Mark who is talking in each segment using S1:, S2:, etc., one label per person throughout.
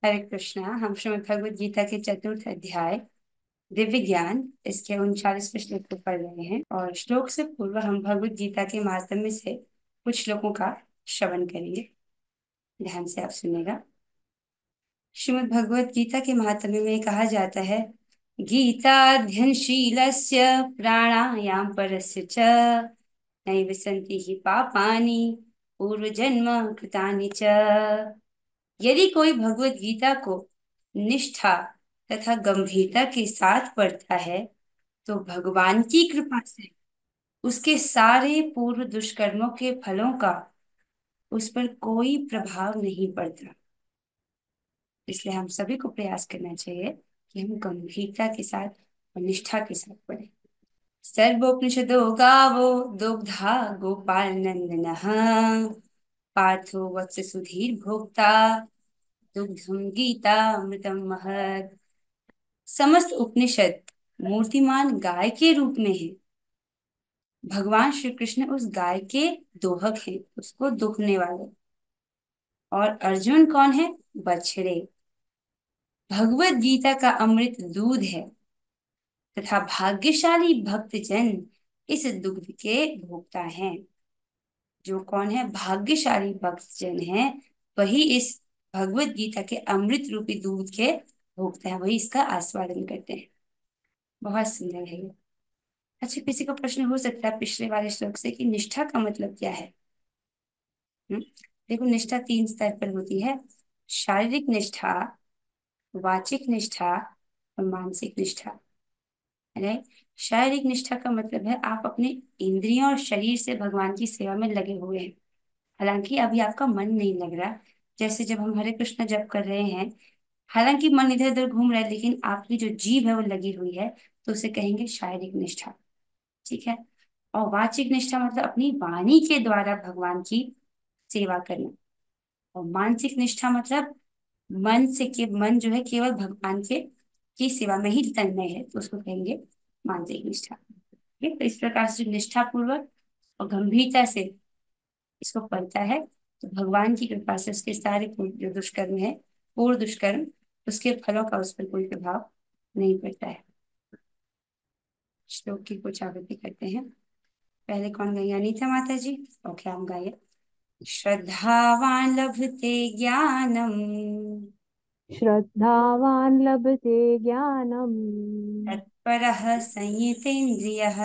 S1: हरे कृष्णा। हम श्रीमद् भगवद गीता के चतुर्थ अध्याय दिव्य ज्ञान इसके 39वें श्लोक को पढ़ रहे हैं और श्लोक से पूर्व हम भगवद गीता के महात्म्य से कुछ श्लोकों का श्रवण करेंगे। ध्यान से आप सुनिएगा। श्रीमद् भगवद गीता के महात्म्य में कहा जाता है, गीताध्ययनशीलस्य प्राणायाम परस्य च नैव सन्ति हि पापानि पूर्वजन्म कृतानि च। यदि कोई भगवत गीता को निष्ठा तथा गंभीरता के साथ पढ़ता है तो भगवान की कृपा से उसके सारे पूर्व दुष्कर्मों के फलों का उस पर कोई प्रभाव नहीं पड़ता। इसलिए हम सभी को प्रयास करना चाहिए कि हम गंभीरता के साथ और निष्ठा के साथ पढ़ें। सर्वोपनिषदो गावो दुग्धा गोपाल नंदनः पार्थो वत्स सुधीर भोक्ता दुग्धम गीता अमृतम महत्। समस्त उपनिषद मूर्तिमान गाय के रूप में है। भगवान श्री कृष्ण उस गाय के दोहक हैं, उसको दुहने वाले। और अर्जुन कौन है? बछड़े। भगवत गीता का अमृत दूध है तथा भाग्यशाली भक्तजन इस दुग्ध के भोक्ता हैं। जो कौन है? भाग्यशाली भक्तजन है, वही इस भगवत गीता के अमृत रूपी दूध के भोक्ता है, वही इसका आस्वादन करते हैं। बहुत सुंदर है ये। अच्छा, किसी को प्रश्न हो सकता है पिछले वाले श्लोक से कि निष्ठा का मतलब क्या है? देखो, निष्ठा तीन स्तर पर होती है: शारीरिक निष्ठा, वाचिक निष्ठा और मानसिक निष्ठा। राइट। शारीरिक निष्ठा का मतलब है आप अपने इंद्रियों और शरीर से भगवान की सेवा में लगे हुए हैं। हालांकि अभी आपका मन नहीं लग रहा, जैसे जब हम हरे कृष्ण जप कर रहे हैं, हालांकि मन इधर उधर घूम रहा है लेकिन आपकी जो जीभ है वो लगी हुई है, तो उसे कहेंगे शारीरिक निष्ठा। ठीक है। और वाचिक निष्ठा मतलब अपनी वाणी के द्वारा भगवान की सेवा करना। और मानसिक निष्ठा मतलब मन जो है केवल भगवान के की सेवा में ही तन्मय है, तो उसको कहेंगे मानसिक निष्ठा। ठीक है? तो इस प्रकार से जो निष्ठा पूर्वक और गंभीरता से इसको पढ़ता है तो भगवान की कृपा से उसके सारे जो दुष्कर्म है, पूर्ण दुष्कर्म, उसके फलों का उस पर कोई प्रभाव नहीं पड़ता है। श्लोक की कुछ आवृत्ति करते हैं। पहले कौन गाइए? अनीता माता जी। ओके, हम गाइए। श्रद्धावान लभते ज्ञानम
S2: श्रद्धावान् लभते ज्ञानम्
S1: तत्परः संयतेन्द्रियः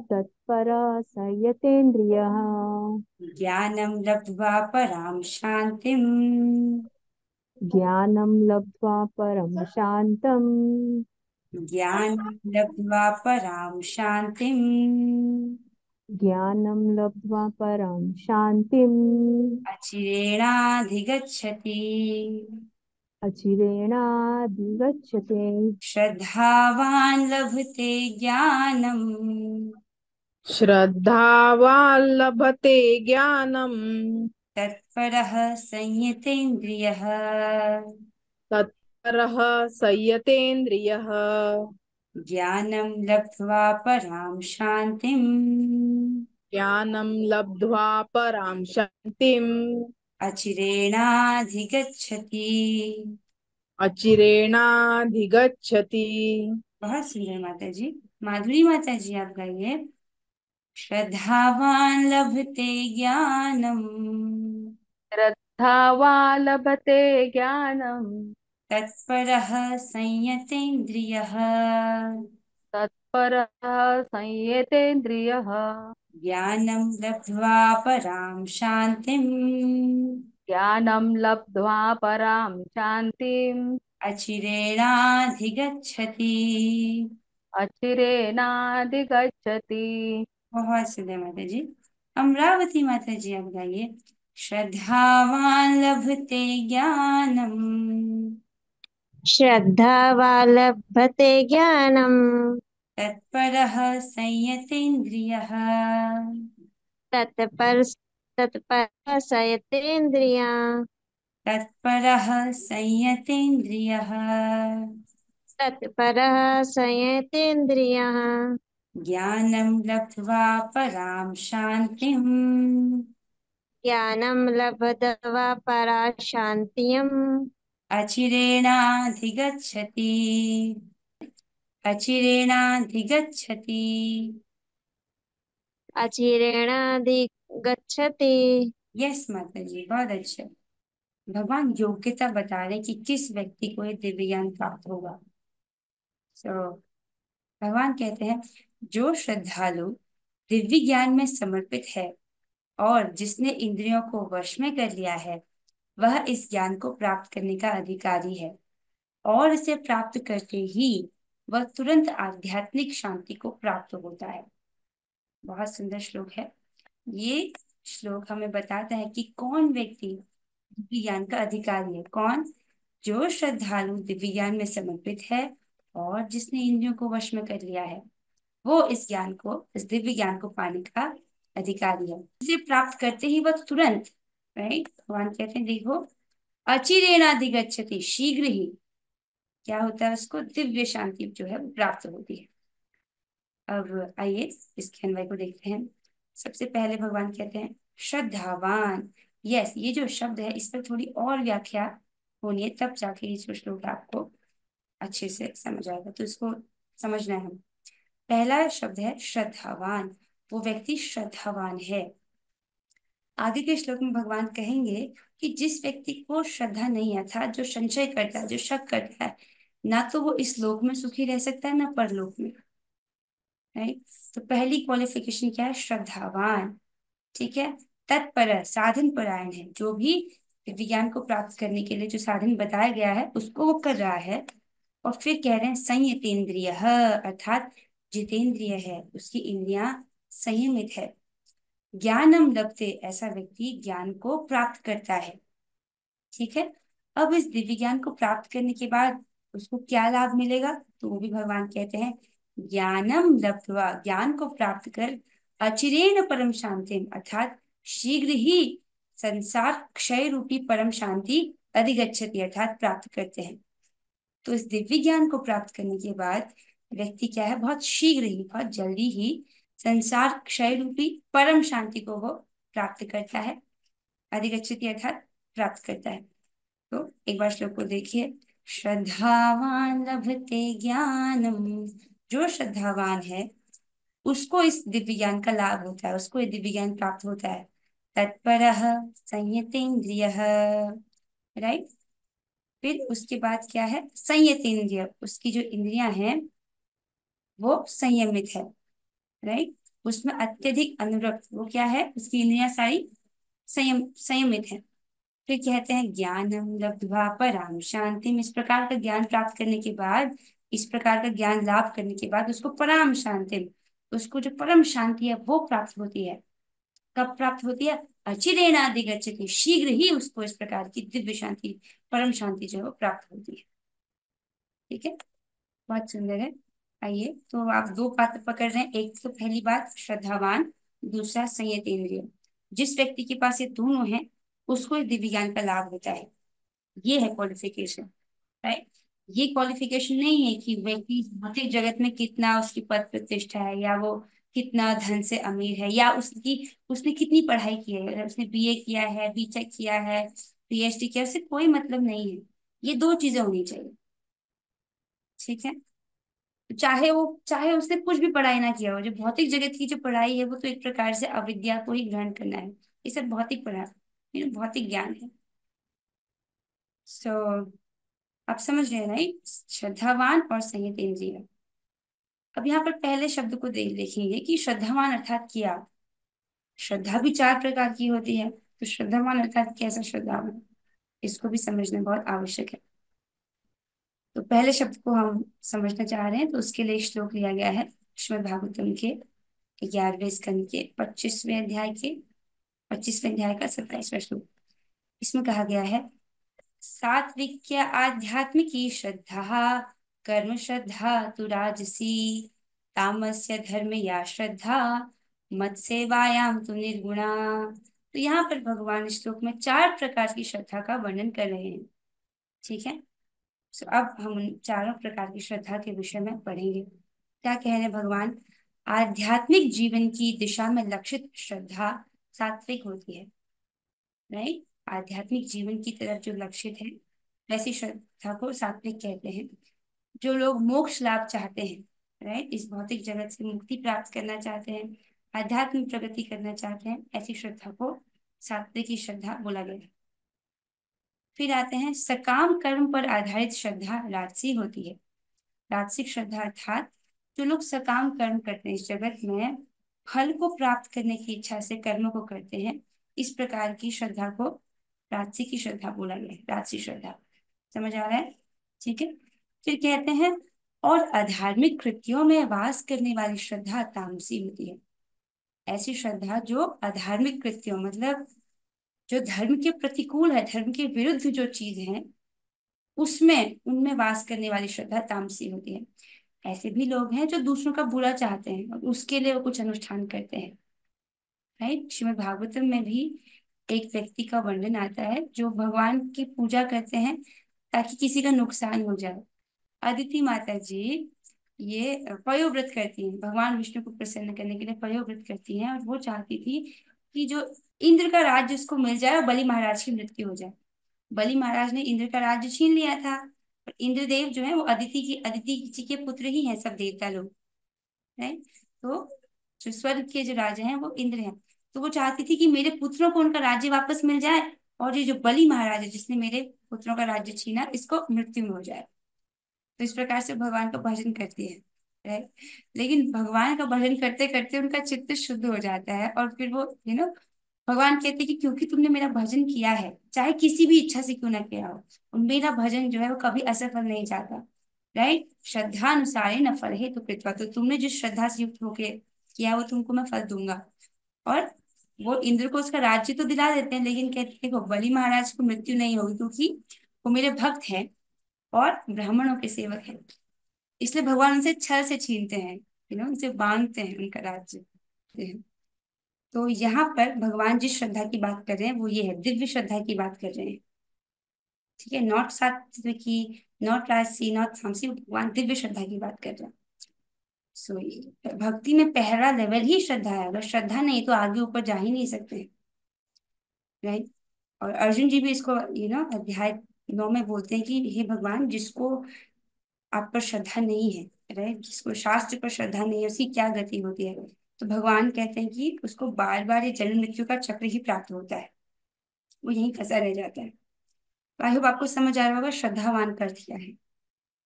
S2: तत्परः संयतेन्द्रियः
S1: ज्ञानं लब्ध्वा परां शान्तिम्
S2: ज्ञानं लब्ध्वा परं शान्तम्
S1: ज्ञानं लब्ध्वा परां शान्तिम्
S2: ज्ञानं लब्ध्वा परं शान्तिम्
S1: अचिरेणाधिगच्छति।
S2: अचिरेणाधिगच्छते।
S1: श्रद्धावान् लभते ज्ञानम्
S3: श्रद्धावान् लभते ज्ञानम्
S1: तत्परः संयतेन्द्रियः
S3: तत्परः संयतेन्द्रियः
S1: ज्ञानं लब्ध्वा परां शान्तिम्
S3: ज्ञानं लब्ध्वा परां शान्तिम्
S1: अचिरेणाधिगच्छति।
S3: अचिरेणाधिगच्छति।
S1: बहुत सुंदर माता जी। माधुरी माता जी, आप गाइए। श्रद्धावान लभते ज्ञानम
S2: श्रद्धावान् लभते ज्ञानम्
S1: तत्परः संयतेन्द्रियः
S2: तत्परः संयतेन्द्रियः
S1: ज्ञानं लब्ध्वा परां शान्तिम्
S2: ज्ञानं लब्ध्वा परां शान्तिम्
S1: अचिरेणाधिगच्छति।
S2: अचिरेणाधिगच्छति।
S1: बहुत सुंदर माता जी। अमरावती माता जी, आप गाइए। श्रद्धावान लभते ज्ञानम
S4: श्रद्धावान् ज्ञानम्
S1: तत्परः संयतेन्द्रियः
S4: तत्पर तत्पर संयतेन्द्रिया
S1: तत्परः संयतेन्द्रियः
S4: तत्परः संयतेन्द्रियः
S1: ज्ञानं लब्ध्वा परां शान्तिम्
S4: ज्ञानं लब्ध्वा परां शान्तिम्
S1: अचिरेणाधिगच्छति। अचिरेणाधिगच्छति।
S4: अचिरेणाधिगच्छति।
S1: यस माता जी, बहुत अच्छा। भगवान योग्यता बता रहे कि किस व्यक्ति को ये दिव्य ज्ञान प्राप्त होगा। सो भगवान कहते हैं जो श्रद्धालु दिव्य ज्ञान में समर्पित है और जिसने इंद्रियों को वश में कर लिया है, वह इस ज्ञान को प्राप्त करने का अधिकारी है और इसे प्राप्त करते ही वह तुरंत आध्यात्मिक शांति को प्राप्त होता है। बहुत सुंदर श्लोक है। ये श्लोक हमें बताता है कि कौन व्यक्ति दिव्य ज्ञान का अधिकारी है। कौन? जो श्रद्धालु दिव्य ज्ञान में समर्पित है और जिसने इंद्रियों को वश में कर लिया है, वो इस दिव्य ज्ञान को पाने का अधिकारी है। इसे प्राप्त करते ही वह तुरंत, राइट, भगवान कहते हैं देखो, अचिरेणाधिगच्छति, शीघ्र ही क्या होता है, उसको दिव्य शांति जो है वो प्राप्त होती है। अब आइए इसके अन्वय को देखते हैं। सबसे पहले भगवान कहते हैं श्रद्धावान। यस, ये जो शब्द है इस पर थोड़ी और व्याख्या होनी है, तब जाके ये जो श्लोक है आपको अच्छे से समझ आएगा। तो इसको समझना है हम। पहला शब्द है श्रद्धावान। वो व्यक्ति श्रद्धावान है। आगे के श्लोक में भगवान कहेंगे कि जिस व्यक्ति को श्रद्धा नहीं है, अर्थात जो संशय करता है, जो शक करता है, ना तो वो इस लोक में सुखी रह सकता है ना परलोक में, राइट। तो पहली क्वालिफिकेशन क्या है? श्रद्धावान। ठीक है। तत्पर, साधन परायण है। जो भी विज्ञान को प्राप्त करने के लिए जो साधन बताया गया है उसको वो कर रहा है। और फिर कह रहे हैं संयतेंद्रिय, अर्थात जितेंद्रिय है, उसकी इंद्रियां संयमित है। ज्ञानम लभते, ऐसा व्यक्ति ज्ञान को प्राप्त करता है। ठीक है। अब इस दिव्य ज्ञान को प्राप्त करने के बाद उसको क्या लाभ मिलेगा? तो वो भी भगवान कहते हैं ज्ञानम लब्ध्वा, ज्ञान को प्राप्त कर अचिरेण परम शांति, अर्थात शीघ्र ही संसार क्षय रूपी परम शांति अधिगच्छति, अर्थात प्राप्त करते हैं। तो इस दिव्य ज्ञान को प्राप्त करने के बाद व्यक्ति क्या है, बहुत शीघ्र ही, बहुत जल्दी ही संसार क्षय रूपी परम शांति को वो प्राप्त करता है। अधिगच्छति अर्थात प्राप्त करता है। तो एक बार श्लोक को देखिए। श्रद्धावान लभते ज्ञानम, जो श्रद्धावान है उसको इस दिव्य ज्ञान का लाभ होता है, उसको ये दिव्य ज्ञान प्राप्त होता है। तत्परः संयतेन्द्रियः, राइट। फिर उसके बाद क्या है? संयतेन्द्रिय, उसकी जो इंद्रियां हैं वो संयमित है, राइट। उसमें अत्यधिक अनुरक्त, वो क्या है, उसकी इंद्रियां सारी संयमित है। फिर कहते हैं ज्ञानम लब्ध्वा पराम शांतिम, इस प्रकार का ज्ञान प्राप्त करने के बाद, इस प्रकार का ज्ञान लाभ करने के बाद उसको पराम शांतिम, उसको जो परम शांति है वो प्राप्त होती है। कब प्राप्त होती है? अचिरेणाधिगच्छति, शीघ्र ही उसको इस प्रकार की दिव्य शांति, परम शांति जो है वो प्राप्त होती है। ठीक है, बहुत सुंदर है। आइए, तो आप दो पात्र पकड़ रहे हैं। एक तो पहली बात श्रद्धावान, दूसरा संयतेंद्रिय। जिस व्यक्ति के पास ये दोनों है उसको इस दिव्य ज्ञान का लाभ होता है। ये है क्वालिफिकेशन, राइट। ये क्वालिफिकेशन नहीं है कि व्यक्ति भौतिक जगत में कितना उसकी पद प्रतिष्ठा है, या वो कितना धन से अमीर है, या उसने कितनी पढ़ाई की है। अगर उसने बीए किया है, बीटेक किया है, पीएचडी किया, उससे कोई मतलब नहीं है। ये दो चीजें होनी चाहिए। ठीक है। चाहे उसने कुछ भी पढ़ाई ना किया हो, जो भौतिक जगत की जो पढ़ाई है वो तो एक प्रकार से अविद्या को ही ग्रहण करना है। ये सब भौतिक पढ़ाई, ये भौतिक ज्ञान है। सो आप समझ रहे हैं, राइट। श्रद्धावान और संयत इंद्रिय। अब यहाँ पर पहले शब्द को देखेंगे कि श्रद्धावान अर्थात क्या। श्रद्धा भी चार प्रकार की होती है, तो श्रद्धावान अर्थात कैसा श्रद्धावान, इसको भी समझना बहुत आवश्यक है। तो पहले शब्द को हम समझना चाह रहे हैं, तो उसके लिए श्लोक लिया गया है श्रीमद् भागवतम के 11वें स्कंद के 25वें अध्याय का 27वां श्लोक। इसमें कहा गया है सात्विक आध्यात्मिकी श्रद्धा कर्म श्रद्धा तु राजसी तामस्य धर्म या श्रद्धा मत सेवायाम तु निर्गुणा। तो यहाँ पर भगवान इस श्लोक में चार प्रकार की श्रद्धा का वर्णन कर रहे हैं। ठीक है। तो अब हम उन चारों प्रकार की श्रद्धा के विषय में पढ़ेंगे। क्या कह रहे हैं भगवान? आध्यात्मिक जीवन की दिशा में लक्षित श्रद्धा सात्विक होती है। राइट। आध्यात्मिक जीवन की तरफ जो लक्षित है, वैसी श्रद्धा को सात्विक कहते हैं। जो लोग मोक्ष लाभ चाहते हैं, राइट, इस भौतिक जगत से मुक्ति प्राप्त करना चाहते हैं, आध्यात्मिक प्रगति करना चाहते हैं, ऐसी श्रद्धा को सात्विक की श्रद्धा बोला गया। फिर आते हैं सकाम कर्म पर आधारित श्रद्धा राजसी होती है। राजसिक श्रद्धा अर्थात जो लोग सकाम कर्म करते हैं, इस जगत में फल को प्राप्त करने की इच्छा से कर्म को करते हैं, इस प्रकार की श्रद्धा को राजसी की श्रद्धा बोला गया है, राजसी श्रद्धा। समझ आ रहा है? ठीक है। फिर कहते हैं और अधार्मिक कृत्यों में वास करने वाली श्रद्धा तामसी होती है। ऐसी श्रद्धा जो अधार्मिक कृत्यों मतलब जो धर्म के प्रतिकूल है, धर्म के विरुद्ध जो चीज है, उसमें उनमें वास करने वाली श्रद्धा तामसी होती है। ऐसे भी लोग हैं जो दूसरों का बुरा चाहते हैं और उसके लिए वो कुछ अनुष्ठान करते हैं, राइट। श्रीमद् भागवतम में भी एक व्यक्ति का वर्णन आता है जो भगवान की पूजा करते हैं ताकि किसी का नुकसान हो जाए। अदिति माता जी ये पयोव्रत करती हैं, भगवान विष्णु को प्रसन्न करने के लिए पयोव्रत करती हैं, और वो चाहती थी कि जो इंद्र का राज्य उसको मिल जाए और बलि महाराज की मृत्यु हो जाए। बलि महाराज ने इंद्र का राज्य छीन लिया था, पर इंद्रदेव जो है वो अदिति जी के पुत्र ही हैं, सब देवता लोग, राइट। तो जो स्वर्ग के जो राजा हैं वो इंद्र हैं। तो वो चाहती थी कि मेरे पुत्रों को उनका राज्य वापस मिल जाए, और ये जो बलि महाराज है जिसने मेरे पुत्रों का राज्य छीना, इसको मृत्यु में हो जाए। तो इस प्रकार से भगवान का भजन करती है, राइट। लेकिन भगवान का भजन करते करते उनका चित्त शुद्ध हो जाता है, और फिर वो भगवान कहते हैं कि क्योंकि तुमने मेरा भजन किया है, चाहे किसी भी इच्छा से क्यों ना किया हो, और मेरा भजन जो है वो कभी असफल नहीं जाता, राइट। श्रद्धा अनुसार न फल है तो कृत्वा, तो तुमने जिस श्रद्धा से युक्त होके किया वो तुमको मैं फल दूंगा। और वो इंद्र को उसका राज्य तो दिला देते हैं, लेकिन कहते हैं देखो बलि महाराज को मृत्यु नहीं होगी क्योंकि वो मेरे भक्त हैं और ब्राह्मणों के सेवक हैं, इसलिए भगवान उनसे छल से छीनते हैं, उनसे बांधते हैं उनका राज्य देते हैं। तो यहाँ पर भगवान जिस श्रद्धा की बात कर रहे हैं वो ये है, दिव्य श्रद्धा की बात कर रहे हैं, ठीक है। नॉट सात्विक की, नॉट राजसी, नॉट तामसी, भगवान दिव्य श्रद्धा की बात कर रहे हैं। सो भक्ति में पहला लेवल ही श्रद्धा है, अगर श्रद्धा नहीं तो आगे ऊपर जा ही नहीं सकते, राइट। और अर्जुन जी भी इसको अध्याय 9 में बोलते हैं कि हे भगवान, जिसको आप पर श्रद्धा नहीं है, राइट, जिसको शास्त्र पर श्रद्धा नहीं है उसकी क्या गति होती है। तो भगवान कहते हैं कि उसको बार बार ये जन्म मृत्यु का चक्र ही प्राप्त होता है, वो यहीं फंसा रह जाता है। तो आई होप आपको समझ आ रहा होगा श्रद्धावान का अर्थ क्या है।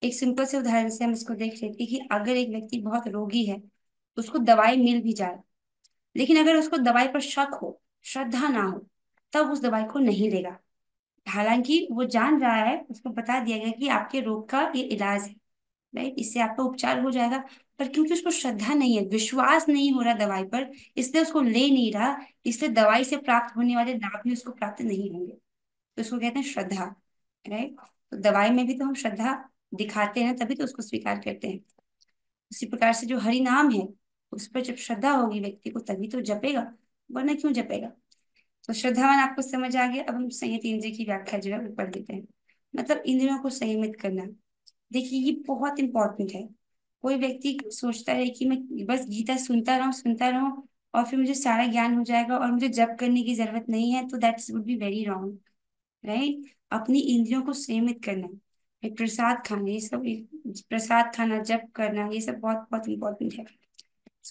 S1: एक सिंपल से उदाहरण से हम इसको देख लेते हैं कि अगर एक व्यक्ति बहुत रोगी है, उसको दवाई मिल भी जाए, लेकिन अगर उसको दवाई पर शक हो, श्रद्धा ना हो, तब उस दवाई को नहीं लेगा। हालांकि वो जान रहा है, उसको बता दिया गया कि आपके रोग का ये इलाज है, राइट, इससे आपका उपचार हो जाएगा, पर क्योंकि उसको श्रद्धा नहीं है, विश्वास नहीं हो रहा दवाई पर, इसलिए उसको ले नहीं रहा, इसलिए दवाई से प्राप्त होने वाले लाभ भी उसको प्राप्त नहीं होंगे। तो उसको कहते हैं श्रद्धा, राइट। तो दवाई में भी तो हम श्रद्धा दिखाते हैं, तभी तो उसको स्वीकार करते हैं। उसी प्रकार से जो हरि नाम है उस पर जब श्रद्धा होगी व्यक्ति को, तभी तो जपेगा, वरना क्यों जपेगा। तो श्रद्धावान आपको समझ आ गया। अब हम संयत इंद्रिय की व्याख्या जो है वो पढ़ लेते हैं। मतलब इंद्रियों को संयमित करना, देखिए ये बहुत इंपॉर्टेंट है। कोई व्यक्ति सोचता है कि मैं बस गीता सुनता रहूं और फिर मुझे सारा ज्ञान हो जाएगा और मुझे जप करने की जरूरत नहीं है, तो that's would be very wrong, right. अपनी इंद्रियों को सीमित करना, एक प्रसाद खाना, ये सब, प्रसाद खाना, जप करना, ये सब बहुत बहुत इंपॉर्टेंट है।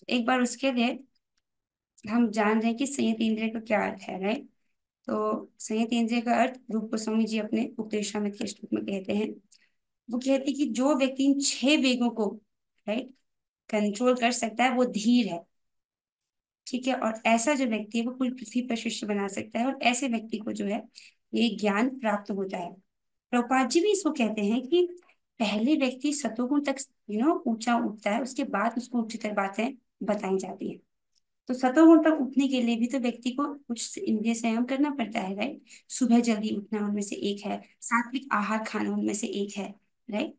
S1: एक बार उसके लिए हम जान रहे हैं कि संयत इंद्रिय का क्या अर्थ है, राइट। तो संयत इंद्रिय का अर्थ रूप गोस्वामी जी अपने उपदेशामृत के श्लोक में कहते हैं। वो कहते हैं कि जो व्यक्ति इन 6 वेगों को, राइट, कंट्रोल कर सकता है वो धीर है, ठीक है। और ऐसा जो व्यक्ति है वो पूरी पृथ्वी पर शिष्य बना सकता है, और ऐसे व्यक्ति को जो है ये ज्ञान प्राप्त होता है। प्रभुपाद जी भी इसको कहते हैं कि पहले व्यक्ति सतोगुण तक ऊंचा उठता है, उसके बाद उसको उच्चतर बातें बताई जाती है। तो सतोगुण तक उठने के लिए भी तो व्यक्ति को कुछ इंद्रिय संयम करना पड़ता है, राइट। सुबह जल्दी उठना उनमें से एक है, सात्विक आहार खाना उनमें से एक है, राइट।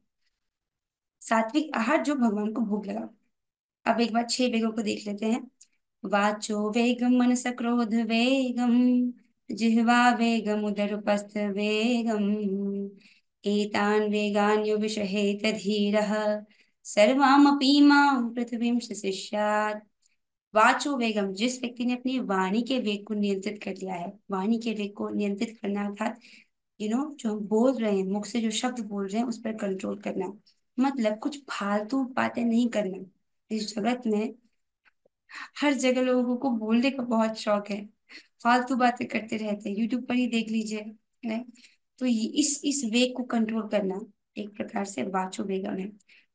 S1: सात्विक आहार जो भगवान को भोग लगा। अब एक बार 6 वेगों को देख लेते हैं। वाचो वेगम मनस क्रोध वेगम, जिह्वा वेगम उदरपस्थ वेगम, एतान वेगान यो विषहेत धीरः, सर्वामपि मां पृथिवीं शिष्यात्। वाचो वेगम, जिस व्यक्ति ने अपनी वाणी के वेग को नियंत्रित कर लिया है। वाणी के वेग को नियंत्रित करना अर्थात जो हम बोल रहे हैं, मुख से जो शब्द बोल रहे हैं उस पर कंट्रोल करना, मतलब कुछ फालतू बातें नहीं करना। इस जगत में हर जगह लोगों को बोलने का बहुत शौक है, फालतू बातें करते रहते हैं, यूट्यूब पर ही देख लीजिए, है। तो इस वेग को कंट्रोल करना एक प्रकार से वाचो वेगम है।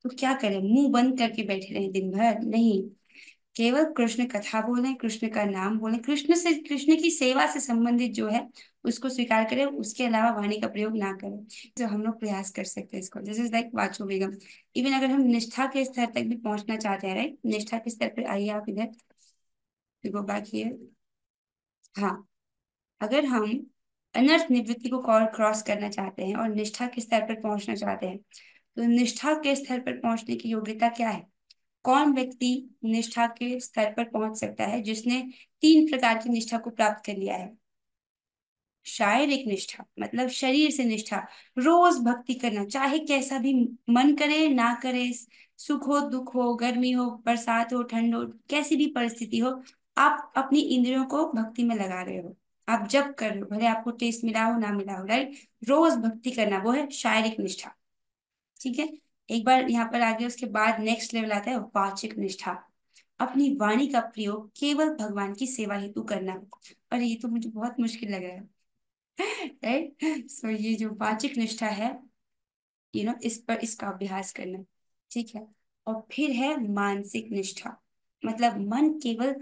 S1: तो क्या करें, मुंह बंद करके बैठे रहे दिन भर? नहीं, केवल कृष्ण कथा बोलें, कृष्ण का नाम बोलें, कृष्ण की सेवा से संबंधित जो है उसको स्वीकार करें, उसके अलावा वाणी का प्रयोग ना करें। तो हम लोग प्रयास कर सकते हैं इसको, दिस इज लाइक वाचो वेगम। इवन अगर हम निष्ठा के स्तर तक भी पहुंचना चाहते हैं, राइट, निष्ठा के स्तर पर आइए आप इधर, गो बैक हियर। हाँ, अगर हम अनर्थ निवृत्ति को क्रॉस करना चाहते हैं और निष्ठा के स्तर पर पहुंचना चाहते हैं, तो निष्ठा के स्तर पर पहुंचने की योग्यता क्या है? कौन व्यक्ति निष्ठा के स्तर पर पहुंच सकता है? जिसने 3 प्रकार की निष्ठा को प्राप्त कर लिया है। शारीरिक निष्ठा मतलब शरीर से निष्ठा, रोज भक्ति करना, चाहे कैसा भी मन करे ना करे, सुख हो दुख हो, गर्मी हो बरसात हो ठंड हो, कैसी भी परिस्थिति हो, आप अपनी इंद्रियों को भक्ति में लगा रहे हो, आप जब कर रहे हो, भले आपको टेस्ट मिला हो ना मिला हो, राइट। रोज भक्ति करना, वो है शारीरिक निष्ठा। ठीक है, एक बार यहाँ पर आगे उसके बाद नेक्स्ट लेवल आता है वाचिक निष्ठा। अपनी वाणी का प्रयोग केवल भगवान की सेवा हेतु करना। और ये तो मुझे बहुत मुश्किल लग रहा है, राइट। सो ये जो वाचिक निष्ठा है, इस पर इसका अभ्यास करना। ठीक है, और फिर है मानसिक निष्ठा, मतलब मन केवल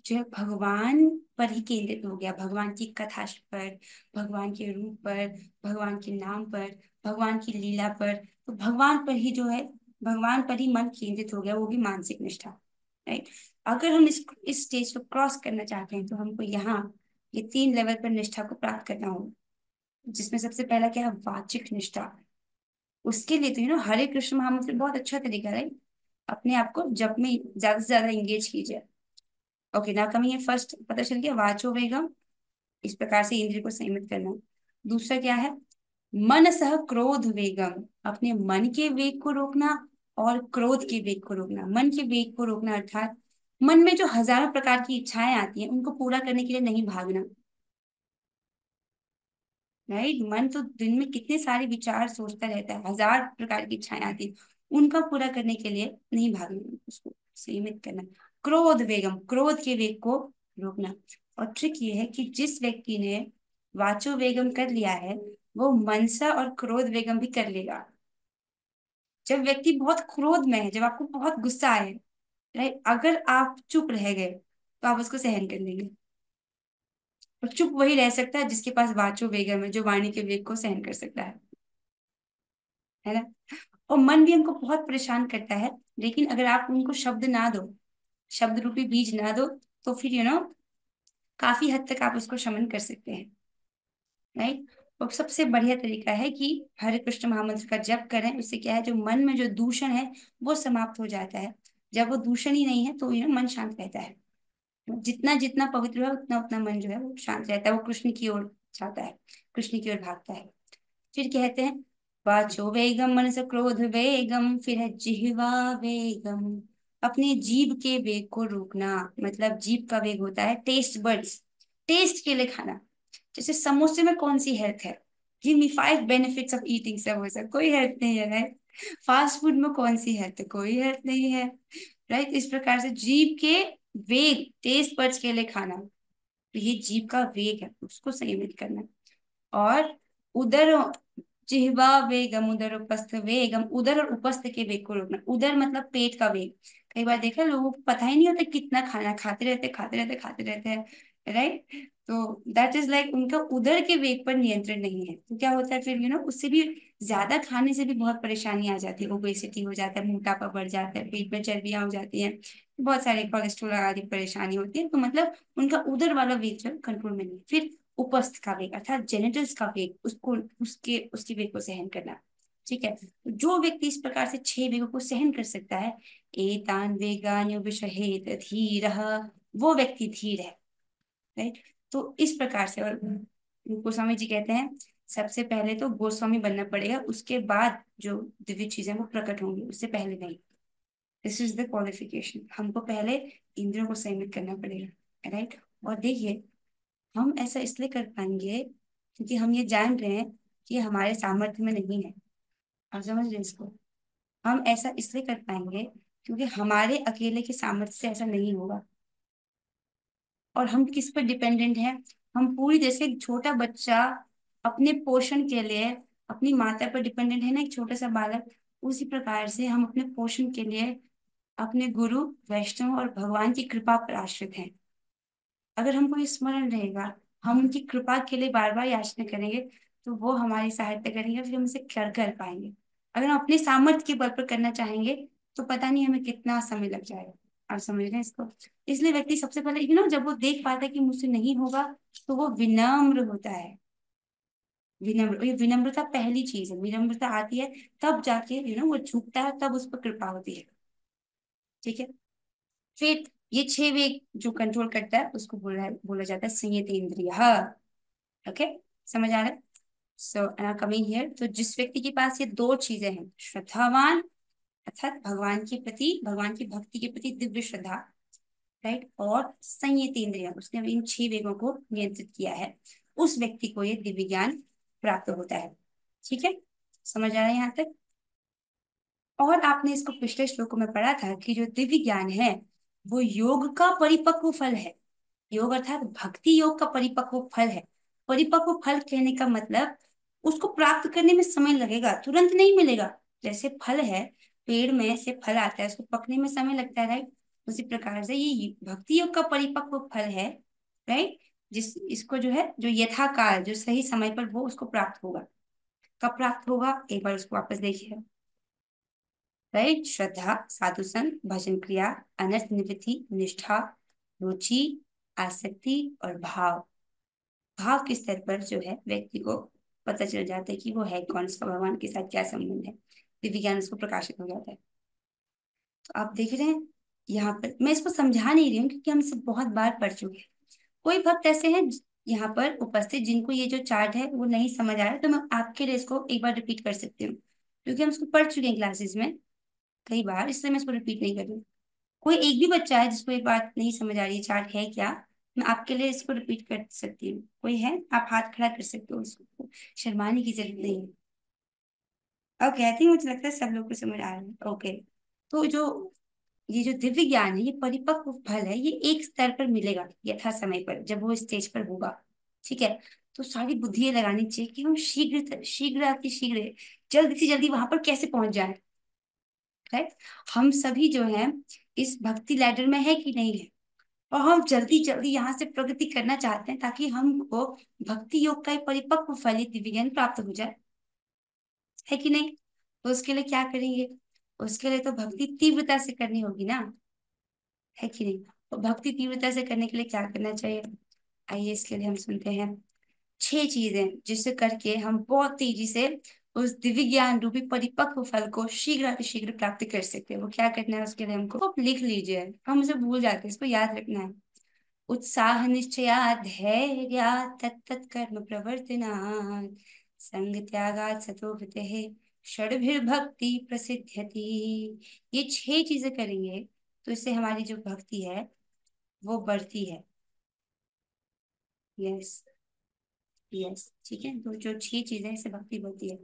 S1: जो है भगवान पर ही केंद्रित हो गया, भगवान की कथा पर, भगवान के रूप पर, भगवान के नाम पर, भगवान की लीला पर, तो भगवान पर ही जो है, भगवान पर ही मन केंद्रित हो गया, वो भी मानसिक निष्ठा, राइट। अगर हम इस स्टेज को क्रॉस करना चाहते हैं तो हमको यहाँ ये 3 लेवल पर निष्ठा को प्राप्त करना होगा, जिसमें सबसे पहला क्या है, वाचिक निष्ठा। उसके लिए तो हरे कृष्ण महामंत्र बहुत अच्छा तरीका है। अपने आप को जप में ज्यादा से ज्यादा इंगेज कीजिए। ओके, ना कमी है, फर्स्ट पता चल गया, वाचो वेगम, इस प्रकार से इंद्रिय को संयमित करना। दूसरा क्या है, मन सह क्रोध वेगम, अपने मन के वेग को रोकना और क्रोध के वेग को रोकना। मन के वेग को रोकना अर्थात मन में जो हजारों प्रकार की इच्छाएं आती हैं उनको पूरा करने के लिए नहीं भागना, राइट। मन तो दिन में कितने सारे विचार सोचता रहता है, हजार प्रकार की इच्छाएं आती हैं, उनका पूरा करने के लिए नहीं भागना, उसको सीमित करना। क्रोध वेगम, क्रोध के वेग को रोकना। और ट्रिक ये है कि जिस व्यक्ति ने वाचो वेगम कर लिया है वो मनसा और क्रोध वेगम भी कर लेगा। जब व्यक्ति बहुत क्रोध में है, जब आपको बहुत गुस्सा आए, राइट, अगर आप चुप रह गए तो आप उसको सहन कर लेंगे। और चुप वही रह सकता है जिसके पास वाचो वेगम है, जो वाणी के वेग को सहन कर सकता है ना। और मन भी हमको बहुत परेशान करता है, लेकिन अगर आप उनको शब्द ना दो, शब्द रूपी बीज ना दो, तो फिर काफी हद तक आप उसको शमन कर सकते हैं, राइट। और सबसे बढ़िया तरीका है कि हरे कृष्ण महामंत्र का जप करें। उससे क्या है, जो मन में जो दूषण है वो समाप्त हो जाता है। जब वो दूषण ही नहीं है तो मन शांत रहता है। जितना जितना पवित्र है उतना उतना मन जो है वो शांत रहता है, वो कृष्ण की ओर जाता है, कृष्ण की ओर भागता है। फिर कहते हैं वाचो वेगम, मनस क्रोध वेगम, फिर है जिह्वा वेगम, अपने जीभ के वेग को रोकना। मतलब जीभ का वेग होता है टेस्ट बड्स, टेस्ट के लिए खाना। जैसे समोसे में कौन सी हेल्थ है, give me 5 benefits of eating samosa, कोई हेल्थ नहीं है, राइट। फास्ट फूड में कौन सी हेल्थ है, कोई हेल्थ नहीं है, राइट। इस प्रकार से जीभ के वेग, टेस्ट बड्स के लिए खाना, तो ये जीभ का वेग है, उसको संयमित करना। और उदर, जिह्वा वेगम, उदर उपस्थ वेगम, उदर और उपस्थ के वेग को रोकना। उदर मतलब पेट का वेग। कई बार देखा है, लोगों को पता ही नहीं होता कितना खाना खाते रहते खाते रहते खाते रहते हैं, राइट। तो दैट इज लाइक उनका उदर के वेग पर नियंत्रण नहीं है। तो क्या होता है फिर उससे भी ज्यादा खाने से भी बहुत परेशानी आ जाती है, ओबेसिटी हो जाता है, मोटापा बढ़ जाता है, पेट में चर्बियां हो जाती हैं, बहुत सारे कोलेस्ट्रॉल आदि परेशानी होती है। तो मतलब उनका उदर वाला वेग जो कंट्रोल में नहीं है। फिर उपस्थ का वेग अर्थात जेनिटल्स का वेग, उसको उसके उसकी वेग को सहन करना। ठीक है, तो जो व्यक्ति इस प्रकार से 6 वेगों को सहन कर सकता है, एतान वेगान विषहेत धीरः, वो व्यक्ति धीर है, राइट। तो इस प्रकार से, और गोस्वामी जी कहते हैं सबसे पहले तो गोस्वामी बनना पड़ेगा, उसके बाद जो दिव्य चीजें वो प्रकट होंगी, उससे पहले नहीं। This is the qualification. हमको पहले इंद्रियों को संयमित करना पड़ेगा, राइट। और देखिए, हम ऐसा इसलिए कर पाएंगे क्योंकि हम ये जान रहे हैं कि ये हमारे सामर्थ्य में नहीं है। आप समझ रहे हैं इसको? हम ऐसा इसलिए कर पाएंगे क्योंकि हमारे अकेले के सामर्थ्य से ऐसा नहीं होगा। और हम किस पर डिपेंडेंट हैं? हम पूरी, जैसे एक छोटा बच्चा अपने पोषण के लिए अपनी माता पर डिपेंडेंट है ना, एक छोटा सा बालक, उसी प्रकार से हम अपने पोषण के लिए अपने गुरु, वैष्णव और भगवान की कृपा पर आश्रित हैं। अगर हमको ये स्मरण रहेगा, हम उनकी कृपा के लिए बार बार याचना करेंगे, तो वो हमारी सहायता करेंगे, फिर हम इसे कर पाएंगे। अगर हम अपने सामर्थ्य के बल पर करना चाहेंगे तो पता नहीं हमें कितना समय लग जाएगा। आप समझ रहे हैं इसको? इसलिए व्यक्ति सबसे पहले जब वो देख पाता है कि मुझसे नहीं होगा, तो वो विनम्र होता है। विनम्र, ये विनम्रता पहली चीज है। विनम्रता आती है तब जाके वो झुकता है, तब उस पर कृपा होती है। ठीक है। फिर ये 6 वेग जो कंट्रोल करता है उसको बोला जाता है संयत इंद्रिय। ओके, समझ आ रहा है? सो कमिंग हियर, तो जिस व्यक्ति के पास ये दो चीजें हैं, श्रद्धावान अर्थात भगवान के प्रति, भगवान की भक्ति के प्रति दिव्य श्रद्धा, राइट, और संयत इंद्रिय, उसने इन 6 वेगों को नियंत्रित किया है, उस व्यक्ति को ये दिव्य ज्ञान प्राप्त होता है। ठीक है, समझ आ रहा है यहाँ तक? और आपने इसको पिछले श्लोकों में पढ़ा था कि जो दिव्य ज्ञान है वो योग का परिपक्व फल है। योग अर्थात भक्ति योग का परिपक्व फल है। परिपक्व फल कहने का मतलब उसको प्राप्त करने में समय लगेगा, तुरंत नहीं मिलेगा। जैसे फल है, पेड़ में से फल आता है, उसको पकने में समय लगता है, राइट। उसी प्रकार से ये भक्ति योग का परिपक्व फल है, राइट, जिस इसको जो यथा काल, जो सही समय पर वो उसको प्राप्त होगा। कब प्राप्त होगा, एक बार उसको वापस देखिए, राइट। श्रद्धा, साधु संग, भजन क्रिया, अनर्थ निवृत्ति, निष्ठा, रुचि, आसक्ति और भाव। भाव के स्तर पर जो है व्यक्ति को पता चल जाता है कि वो है कौन, उसका भगवान के साथ क्या संबंध है। दिव्य ज्ञान उसको प्रकाशित हो जाता है। तो आप देख रहे हैं, यहाँ पर मैं इसको समझा नहीं रही हूँ क्योंकि हम इसे बहुत बार पढ़ चुके हैं। कोई भक्त ऐसे हैं यहाँ पर उपस्थित जिनको ये जो चार्ट है वो नहीं समझ आ रहा है, तो मैं आपके लिए इसको एक बार रिपीट कर सकती हूँ, क्योंकि हम इसको पढ़ चुके हैं क्लासेस में कई बार, इसलिए मैं इसको रिपीट नहीं कर रही हूँ। कोई एक भी बच्चा है जिसको ये बात नहीं समझ आ रही है चार्ट है क्या, मैं आपके लिए इसको रिपीट कर सकती हूँ। कोई है? आप हाथ खड़ा कर सकते हो, उसको शर्माने की जरूरत नहीं है। ओके, आई थिंक मुझे लगता है सब लोग को समझ आ रहा है। ओके, तो ये जो दिव्य ज्ञान है, ये परिपक्व फल है, ये एक स्तर पर मिलेगा यथा समय पर, जब वो स्टेज पर होगा। ठीक है, तो सारी बुद्धि ये लगानी चाहिए कि हम शीघ्र शीघ्र अति शीघ्र, जल्दी से जल्दी वहां पर कैसे पहुंच जाए, राइट। हम सभी जो हैं इस भक्ति लैडर में है कि नहीं है, और हम जल्दी जल्दी यहाँ से प्रगति करना चाहते हैं ताकि हमको भक्ति योग का एक परिपक्व फल, ये दिव्य ज्ञान प्राप्त हो जाए, है कि नहीं? तो उसके लिए क्या करेंगे? उसके लिए तो भक्ति तीव्रता से करनी होगी ना, है कि नहीं? तो भक्ति तीव्रता से करने के लिए क्या करना चाहिए? आइए इसके लिए हम सुनते हैं 6 चीजें जिससे करके हम बहुत तेजी से उस दिव्य ज्ञान रूपी परिपक्व फल को शीघ्र प्राप्त कर सकते हैं। वो क्या करना है उसके लिए हमको, आप लिख लीजिए, हम उसे भूल जाते हैं, इसको याद रखना है। उत्साह निश्चया धैर्य तत्त कर्म प्रवर्तना, संग त्यागात् सतोभृतेः षड्भिर्भक्ति प्रसिद्ध्यति। ये 6 चीजें करेंगे तो इससे हमारी जो भक्ति है वो बढ़ती है। यस, यस, ठीक है, तो जो 6 चीजें, इससे भक्ति बढ़ती है।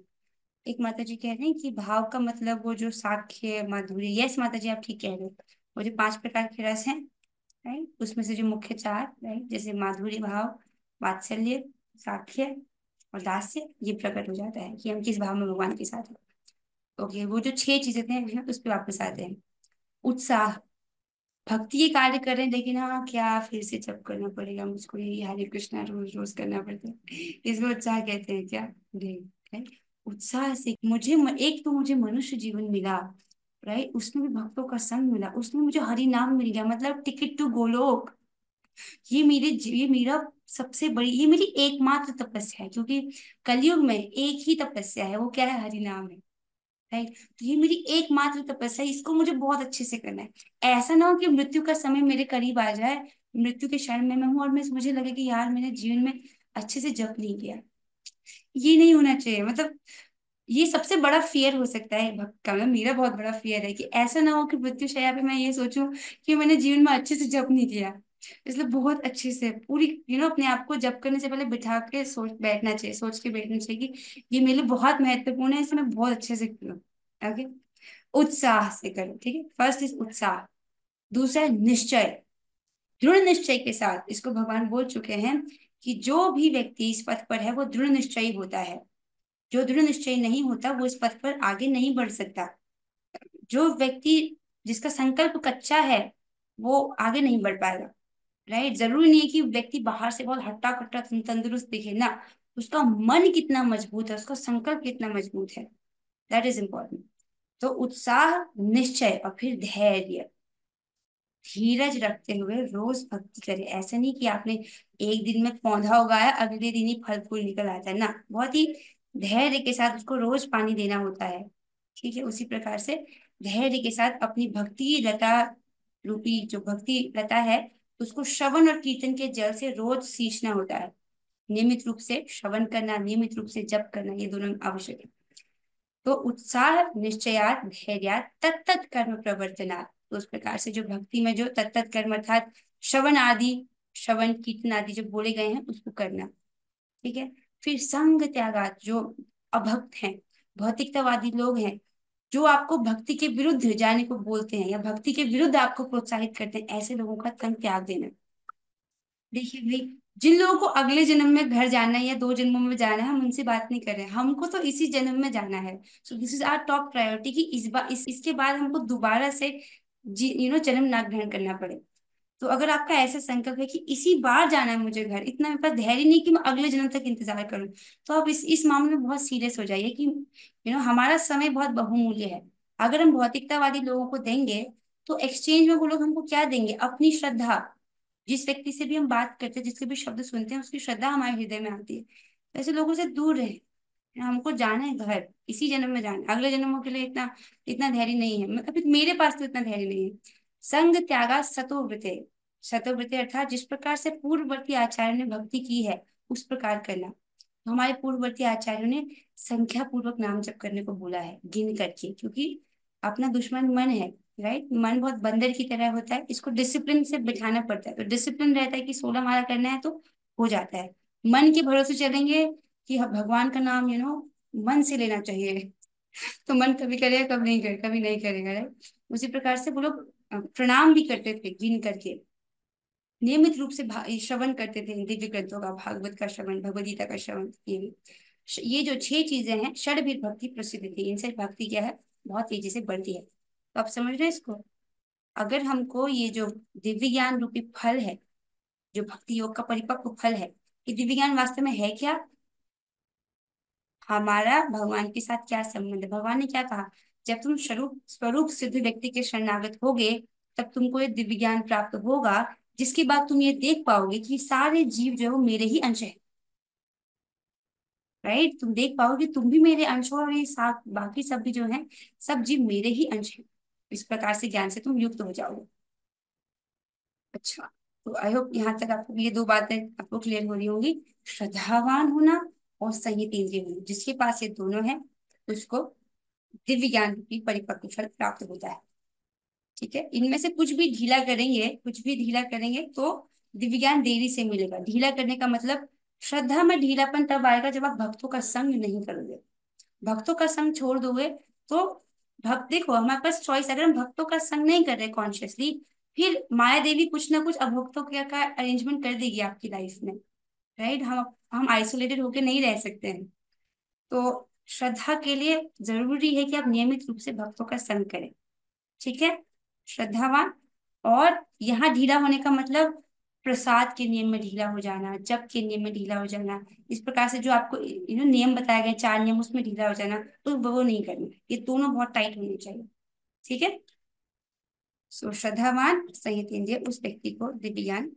S1: एक माता जी कह रहे हैं कि भाव का मतलब वो जो साख्य माधुर्य, यस माता जी आप ठीक कह रहे हो, वो जो 5 प्रकार के रस हैं, राइट, उसमें से जो मुख्य 4, राइट, जैसे माधुर्य भाव, वात्सल्य, साख्य और दास्य, ये प्रकट हो जाता है कि हम किस भाव में भगवान के साथ हैं। ओके, वो जो 6 चीजें थे उस पर वापस आते हैं। उत्साह, भक्ति के कार्य कर रहे हैं लेकिन हाँ क्या फिर से जप करना पड़ेगा मुझको, यही हरे कृष्णा रोज रोज करना पड़ता है, इसको उत्साह कहते हैं क्या? ठीक है। उत्साह से एक तो मुझे मनुष्य जीवन मिला, राइट, उसमें भी भक्तों का संग मिला, उसमें मुझे हरि नाम मिल गया, मतलब टिकट टू गोलोक। ये मेरा सबसे बड़ी, ये मेरी एकमात्र तपस्या है, क्योंकि कलयुग में एक ही तपस्या है, वो क्या है? हरि नाम है, राइट। तो ये मेरी एकमात्र तपस्या है, इसको मुझे बहुत अच्छे से करना है। ऐसा ना हो कि मृत्यु का समय मेरे करीब आ जाए, मृत्यु के क्षण में मैं हूं और मुझे लगे कि यार मैंने जीवन में अच्छे से जप नहीं किया, ये नहीं होना चाहिए। मतलब ये सबसे बड़ा फियर हो सकता है भक्त का, मतलब मेरा बहुत बड़ा फियर है कि ऐसा ना हो कि मृत्यु शैया पे मैं ये सोचूं कि मैंने जीवन में अच्छे से जप नहीं किया। इसलिए बहुत अच्छे से पूरी अपने आप को जप करने से पहले बिठा के सोच बैठना चाहिए, सोच के बैठना चाहिए कि ये मेरे लिए बहुत महत्वपूर्ण है, इसे मैं बहुत अच्छे से करूँ। ओके, उत्साह से करो। ठीक है, फर्स्ट इज उत्साह। दूसरा है निश्चय, दृढ़ निश्चय के साथ। इसको भगवान बोल चुके हैं कि जो भी व्यक्ति इस पथ पर है वो दृढ़ निश्चयी होता है, जो दृढ़ निश्चय नहीं होता वो इस पथ पर आगे नहीं बढ़ सकता। जो व्यक्ति जिसका संकल्प कच्चा है वो आगे नहीं बढ़ पाएगा। राइट, जरूरी नहीं है कि व्यक्ति बाहर से बहुत हट्टा कट्टा तंदुरुस्त दिखे ना, उसका मन कितना मजबूत है, उसका संकल्प कितना मजबूत है, दैट इज इम्पोर्टेंट। तो उत्साह, निश्चय और फिर धैर्य, धीरज रखते हुए रोज भक्ति करें। ऐसा नहीं कि आपने एक दिन में पौधा उगाया अगले दिन ही फल फूल निकल आता है ना, बहुत ही धैर्य के साथ उसको रोज पानी देना होता है। ठीक है, उसी प्रकार से धैर्य के साथ अपनी भक्ति लता रूपी जो भक्ति लता है उसको श्रवण और कीर्तन के जल से रोज सींचना होता है। नियमित रूप से श्रवण करना, नियमित रूप से जप करना, ये दोनों आवश्यक है। तो उत्साह, निश्चयात, धैर्यात, तत्त कर्म प्रवर्तनात्। तो उस प्रकार से जो भक्ति में जो तत्त कर्म अर्थात श्रवण आदि, श्रवण कीर्तन आदि जो बोले गए हैं उसको करना। ठीक है, फिर संग त्यागात, जो अभक्त हैं, भौतिकतावादी लोग हैं, जो आपको भक्ति के विरुद्ध जाने को बोलते हैं या भक्ति के विरुद्ध आपको प्रोत्साहित करते हैं, ऐसे लोगों का संग त्याग देना। देखिए भाई, जिन लोगों को अगले जन्म में घर जाना है या 2 जन्मों में जाना है हम उनसे बात नहीं कर रहे हैं, हमको तो इसी जन्म में जाना है। So this is our top priority कि इस बार इसके बाद हमको दोबारा से जन्म ना ग्रहण करना पड़े। तो अगर आपका ऐसा संकल्प है कि इसी बार जाना है मुझे घर, इतना मेरे पास धैर्य नहीं कि मैं अगले जन्म तक इंतजार करूं, तो आप इस मामले में बहुत सीरियस हो जाइए कि हमारा समय बहुत बहुमूल्य है। अगर हम भौतिकतावादी लोगों को देंगे तो एक्सचेंज में वो लोग हमको क्या देंगे? अपनी श्रद्धा। जिस व्यक्ति से भी हम बात करते हैं, जिसके भी शब्द सुनते हैं, उसकी श्रद्धा हमारे हृदय में आती है। ऐसे लोगों से दूर रहे। हमको जाना है घर, इसी जन्म में जाना है, अगले जन्मों के लिए इतना इतना धैर्य नहीं है, अभी मेरे पास तो इतना धैर्य नहीं है। संग त्यागा सतोव्रते, सतोव्रते अर्थात जिस प्रकार से पूर्ववर्ती आचार्य ने भक्ति की है उस प्रकार करना। तो हमारे पूर्ववर्ती आचार्यों ने संख्या पूर्वक नाम जप करने को बोला है, गिन करके, क्योंकि अपना दुश्मन मन है। राइट, मन बहुत बंदर की तरह होता है, इसको डिसिप्लिन से बिठाना पड़ता है। तो डिसिप्लिन रहता है कि 16 माला करना है तो हो जाता है। मन के भरोसे चलेंगे कि भगवान का नाम मन से लेना चाहिए तो मन कभी करेगा, कभी नहीं करेगा। राइट, उसी प्रकार से वो लोग प्रणाम भी करते थे गिन करके, नियमित रूप से श्रवण करते थे दिव्य ग्रंथों का, भागवत का श्रवण, भगवद गीता का श्रवण। ये भी ये जो 6 चीजें हैं, षडविध भक्ति प्रसिद्ध थी, इनसे भक्ति क्या है, बहुत तेजी से बढ़ती है। तो आप समझ रहे हैं इसको? अगर हमको ये जो दिव्य ज्ञान रूपी फल है, जो भक्ति योग का परिपक्व फल है, ये दिव्य ज्ञान वास्तव में है क्या? हमारा भगवान के साथ क्या संबंध है? भगवान ने क्या कहा? जब तुम स्वरूप स्वरूप सिद्ध व्यक्ति के शरणागत होगे तब तुमको ये दिव्य ज्ञान प्राप्त होगा, जिसके बाद तुम ये देख पाओगे कि सारे जीव जो है वो मेरे ही अंश है। राइट, तुम देख पाओगे तुम भी मेरे अंश हो और ये साथ बाकी सब भी जो है सब जीव मेरे ही अंश है। इस प्रकार से ज्ञान से तुम युक्त हो जाओगे। अच्छा, तो आई होप यहाँ तक आपको ये 2 बातें आपको क्लियर हो रही होंगी। श्रद्धावान होना और संयत इंद्रिय होना, जिसके पास ये दोनों है उसको दिव्य ज्ञान की परिपक्व फल प्राप्त होता है। ठीक है, इनमें से कुछ भी ढीला करेंगे, कुछ भी ढीला करेंगे तो दिव्य ज्ञान देरी से मिलेगा। ढीला करने का मतलब श्रद्धा में ढीलापन तब आएगा जब आप भक्तों का संग नहीं करोगे, भक्तों का संग छोड़ दोगे। तो भक्त देखो, हमारे पास चॉइस, अगर हम भक्तों का संग नहीं कर रहे कॉन्शियसली, फिर माया देवी कुछ ना कुछ अभक्तों का अरेंजमेंट कर देगी आपकी लाइफ में। राइट, हम आइसोलेटेड होके नहीं रह सकते हैं। तो श्रद्धा के लिए जरूरी है कि आप नियमित रूप से भक्तों का संग करें। ठीक है, श्रद्धावान। और यहाँ ढीला होने का मतलब प्रसाद के नियम में ढीला हो जाना, जप के नियम में ढीला हो जाना, इस प्रकार से जो आपको नियम बताए गए 4 नियम उसमें ढीला हो जाना, तो वो नहीं करना। ये दोनों बहुत टाइट होने चाहिए। ठीक है, सो श्रद्धावान संयत इंद्रिय, उस व्यक्ति को दिव्य ज्ञान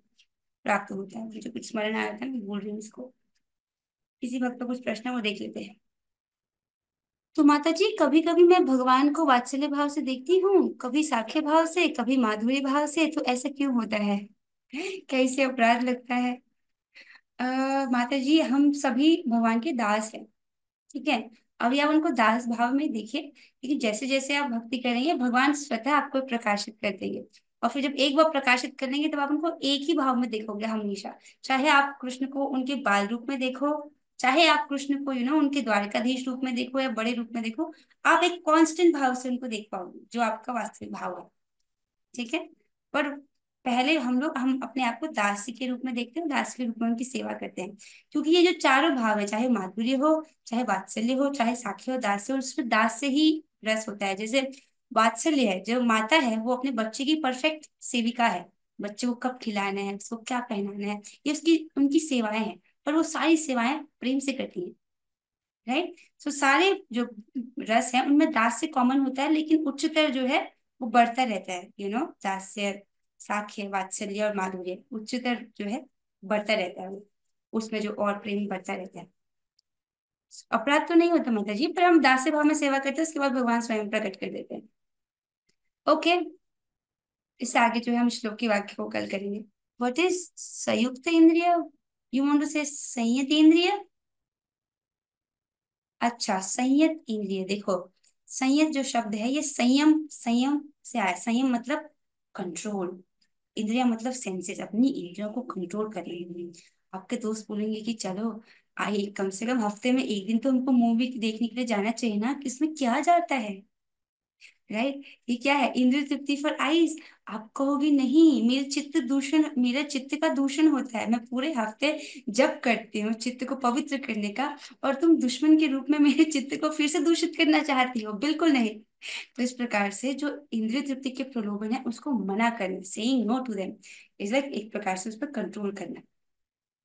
S1: प्राप्त होता है। मुझे कुछ स्मरण आया था, मैं बोल रही हूँ इसको। किसी भक्त का कुछ प्रश्न है वो देख लेते हैं। तो माता जी, कभी कभी मैं भगवान को वात्सल्य भाव से देखती हूँ, कभी साख्य भाव से, कभी माधुर्य भाव से, तो ऐसा क्यों होता है? कैसे अपराध लगता है? माता जी, हम सभी भगवान के दास हैं। ठीक है, अभी आप उनको दास भाव में देखिए, लेकिन जैसे जैसे आप भक्ति करेंगे भगवान स्वतः आपको प्रकाशित कर देंगे। और फिर जब एक बार प्रकाशित कर लेंगे तब आप उनको एक ही भाव में देखोगे हमेशा। चाहे आप कृष्ण को उनके बाल रूप में देखो, चाहे आप कृष्ण को उनके द्वारकाधीश रूप में देखो या बड़े रूप में देखो, आप एक कांस्टेंट भाव से उनको देख पाओगे जो आपका वास्तविक भाव है। ठीक है। पर पहले हम अपने आप को दासी के रूप में देखते हैं, दास के रूप में उनकी सेवा करते हैं। क्योंकि ये जो चारों भाव है, चाहे माधुर्य हो, चाहे वात्सल्य हो, चाहे साख्य हो, दास हो, उसमें दास से ही रस होता है। जैसे वात्सल्य है, जो माता है वो अपने बच्चे की परफेक्ट सेविका है। बच्चे को कब खिलाना है, उसको क्या पहनाना है, ये उसकी उनकी सेवाएं हैं। पर वो सारी सेवाएं प्रेम से करती है। राइट। सो सारे जो रस है उनमें दास से कॉमन होता है, लेकिन उच्चतर जो है वो बढ़ता रहता है। दास्य, साख्य, वात्सल्य और माधुर्य उच्चतर जो है बढ़ता रहता है वो, उसमें जो और प्रेम बढ़ता रहता है। अपराध तो नहीं होता माता जी, पर हम दास्य भाव में सेवा करते हैं, उसके बाद भगवान स्वयं प्रकट कर देते हैं। ओके। इससे आगे जो है हम श्लोक के वाक्य को कल करेंगे। व्हाट इज संयुक्त इंद्रिय? यू वांट टू से संयत इंद्रिय? अच्छा, संयत इंद्रिय। देखो, संयत जो शब्द है ये संयम, संयम से आया। संयम मतलब कंट्रोल, इंद्रिया मतलब सेंसेस, अपनी इंद्रियों को कंट्रोल करेंगे। आपके दोस्त बोलेंगे कि चलो आइए कम से कम हफ्ते में एक दिन तो हमको मूवी देखने के लिए जाना चाहिए ना, कि इसमें क्या जाता है। राइट। ये क्या है? इंद्रिय तृप्ति फॉर आईज। आप कहोगे नहीं, मेरे चित्त दूषण, मेरा चित्त का दूषण होता है, मैं पूरे हफ्ते जप करती हूँ चित्त को पवित्र करने का, और तुम दुश्मन के रूप में मेरे चित्त को फिर से दूषित करना चाहती हो। बिल्कुल नहीं। तो इस प्रकार से जो इंद्रिय तृप्ति के प्रलोभन है उसको मना करना, saying no to them, is like एक प्रकार से उस पर कंट्रोल करना।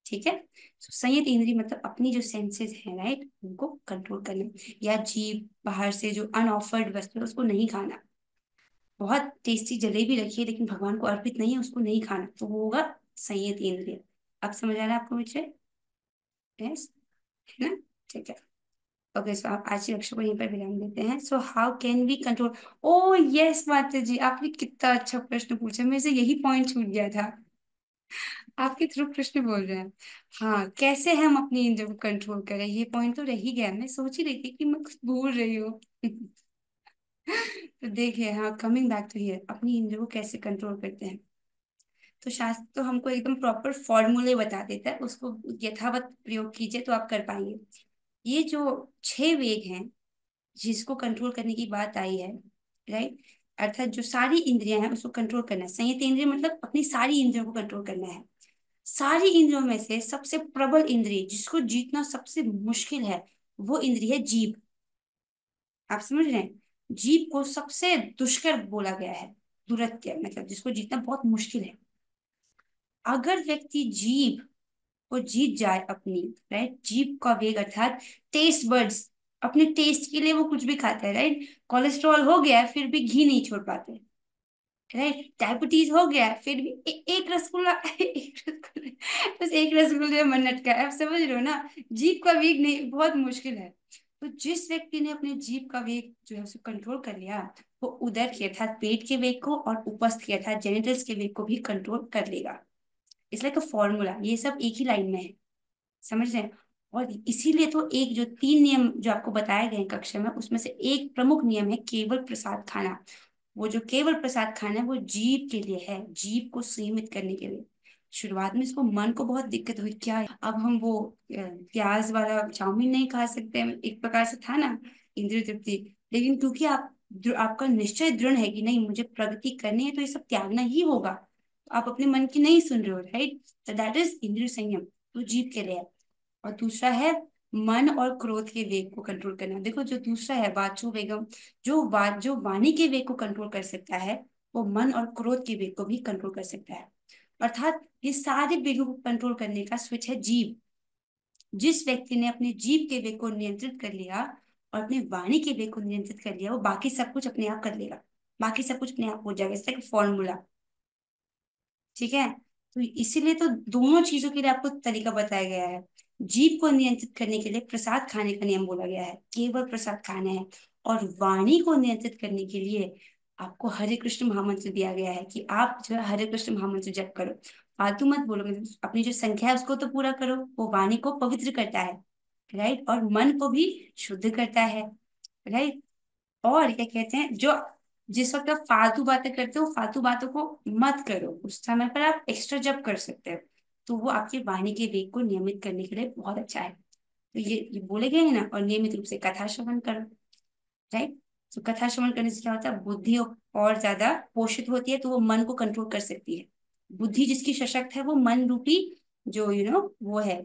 S1: ठीक है। संयत इंद्रिय मतलब अपनी जो सेंसेस है, राइट, उनको कंट्रोल करना। या जीभ, बाहर से जो अनऑफर्ड वस्तु है उसको नहीं खाना। बहुत टेस्टी जलेबी रखी है लेकिन भगवान को अर्पित नहीं है, उसको नहीं खाना, तो वो होगा संयत इंद्रिय। अब समझ आ रहा है आपको मुझे? यस, है ना? ठीक है। ओके, सो आप आज की कक्षा को यहीं पर विराम देते हैं। So how can we control? Oh yes माता जी, आपने कितना अच्छा प्रश्न पूछा, मेरे से यही पॉइंट छूट गया था। आपके थ्रू प्रश्न बोल रहे हैं। हाँ, कैसे हम अपनी इंद्रियों को कंट्रोल करें, ये पॉइंट तो रह ही गया। मैं सोच ही रही थी कि मैं कुछ भूल रही हूँ। तो देखिए, हाँ, कमिंग बैक टू हियर, अपनी इंद्रियों को कैसे कंट्रोल करते हैं। तो शास्त्र तो हमको एकदम प्रॉपर फॉर्मूले बता देता है, उसको यथावत प्रयोग कीजिए तो आप कर पाएंगे। ये जो 6 वेग हैं जिसको कंट्रोल करने की बात आई है, राइट, अर्थात जो सारी इंद्रियां हैं उसको कंट्रोल करना है। संयत इंद्रिय मतलब अपनी सारी इंद्रियों को कंट्रोल करना है। सारी इंद्रियों में से सबसे प्रबल इंद्रिय जिसको जीतना सबसे मुश्किल है, वो इंद्रिय है जीभ। आप समझ रहे हैं? जीभ को सबसे दुष्कर बोला गया है, दुरत्य, मतलब जिसको जीतना बहुत मुश्किल है। अगर व्यक्ति जीभ को जीत जाए अपनी, राइट, जीभ का वेग अर्थात टेस्ट बर्ड्स, अपने टेस्ट के लिए वो कुछ भी खाता है, राइट। कोलेस्ट्रॉल हो गया है फिर भी घी नहीं छोड़ पाते, राइट। डायबिटीज हो गया है फिर भी एक रसगुल्ला एक रसगुल्ला, बस एक रसगुल्ले में मन अटका है। आप समझ रहे हो ना? जीभ का वेग नहीं, बहुत मुश्किल है। तो जिस व्यक्ति ने अपने जीभ का वेग जो है उसे कंट्रोल कर लिया, वो उदर के अर्थात पेट के वेग को और उपस्थ के अर्थात जेनिटल्स के वेग को भी कंट्रोल कर लेगा। इट्स लाइक अ फॉर्मूला, ये सब एक ही लाइन में है। समझ रहे हैं? और इसीलिए तो एक जो 3 नियम जो आपको बताए गए हैं कक्षा में, उसमें से एक प्रमुख नियम है केवल प्रसाद खाना। वो जो केवल प्रसाद खाना है वो जीभ के लिए है, जीभ को सीमित करने के लिए। शुरुआत में इसको मन को बहुत दिक्कत हुई, क्या अब हम वो प्याज वाला चाउमीन नहीं खा सकते? एक प्रकार से था ना इंद्रिय तृप्ति। लेकिन क्योंकि आपका निश्चय दृढ़ है कि नहीं मुझे प्रगति करनी है तो ये सब त्यागना ही होगा, तो आप अपने मन की नहीं सुन रहे हो, राइट। तो दैट इज इंद्रिय संयम, तो जीभ के लिए है। और दूसरा है मन और क्रोध के वेग को कंट्रोल करना। देखो, जो दूसरा है वाचो वेगम, जो वाणी के वेग को कंट्रोल कर सकता है, वो मन और क्रोध के वेग को भी कंट्रोल कर सकता है। अर्थात ये सारे वेगों को कंट्रोल करने का स्विच है जीभ। जिस व्यक्ति ने अपने जीभ के वेग को नियंत्रित कर लिया और अपने वाणी के वेग को नियंत्रित कर लिया, वो बाकी सब कुछ अपने आप कर लेगा, बाकी सब कुछ अपने आप हो जाएगा। इसका एक फॉर्मूला। ठीक है। तो इसीलिए तो दोनों चीजों के लिए आपको तरीका बताया गया है। जीभ को नियंत्रित करने के लिए प्रसाद खाने का नियम बोला गया है, केवल प्रसाद खाना है। और वाणी को नियंत्रित करने के लिए आपको हरे कृष्ण महामंत्र दिया गया है कि आप जो है हरे कृष्ण महामंत्र जप करो, फालतू मत बोलो। मतलब अपनी जो संख्या है उसको तो पूरा करो, वो वाणी को पवित्र करता है। राइट, और मन को भी शुद्ध करता है, राइट। और क्या कहते हैं, जो जिस वक्त आप फालतू बातें करते हो, फालतू बातों को मत करो, उस समय पर आप एक्स्ट्रा जप कर सकते हो, तो वो आपकी वाणी के वेग को नियमित करने के लिए बहुत अच्छा है। तो ये बोले गए हैं ना, और नियमित रूप से कथा श्रवण करो, राइट। तो कथा श्रवण करने से क्या होता है, बुद्धि और ज्यादा पोषित होती है, तो वो मन को कंट्रोल कर सकती है। बुद्धि जिसकी सशक्त है वो मन रूपी जो वो है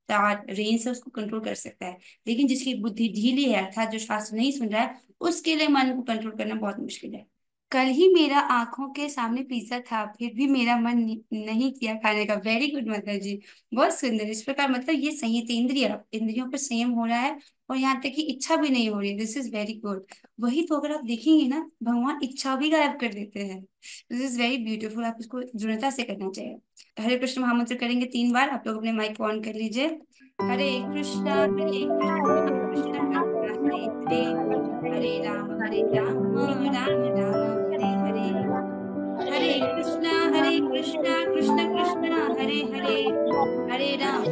S1: तार रेन से उसको कंट्रोल कर सकता है। लेकिन जिसकी बुद्धि ढीली है, अर्थात जो शास्त्र नहीं सुन रहा है, उसके लिए मन को कंट्रोल करना बहुत मुश्किल है। कल ही मेरा आंखों के सामने पिज्जा था, फिर भी मेरा मन नहीं किया खाने का। वेरी गुड माता जी, बहुत सुंदर। इस प्रकार मतलब ये संयतेंद्रिय, इंद्रियों पर संयम हो रहा है, और यहाँ तक कि इच्छा भी नहीं हो रही है। This is very good. वही तो अगर आप देखेंगे ना, भगवान इच्छा भी गायब कर देते हैं। दिस इज वेरी ब्यूटीफुल, आप इसको दृढ़ता से करना चाहिए। हरे कृष्ण महामंत्र करेंगे 3 बार। आप लोग अपने माइक को ऑन कर लीजिए। हरे कृष्णा हरे कृष्णा कृष्ण कृष्ण हरे हरे, हरे राम राम राम हरे हरे, हरे कृष्णा कृष्ण कृष्ण हरे हरे, हरे राम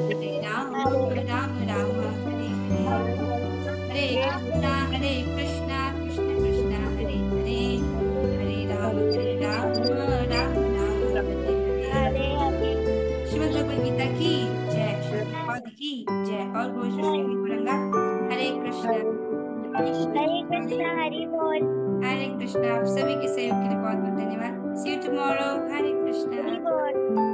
S1: राम राम हरे हरे, हरे कृष्णा कृष्ण कृष्ण हरे हरे, हरे राम राम राम हरे हरे। श्रीमद् भगवद गीता की जय, श्री प्रभुपाद की जय। और बोल श्री गुरंगा हरे कृष्ण।
S4: हरे कृष्णा हरि बोल।
S1: हरे कृष्ण। आप सभी के सहयोग के लिए बहुत बहुत धन्यवाद। सी यू टुमारो। हरे कृष्ण।
S4: हरि बोल।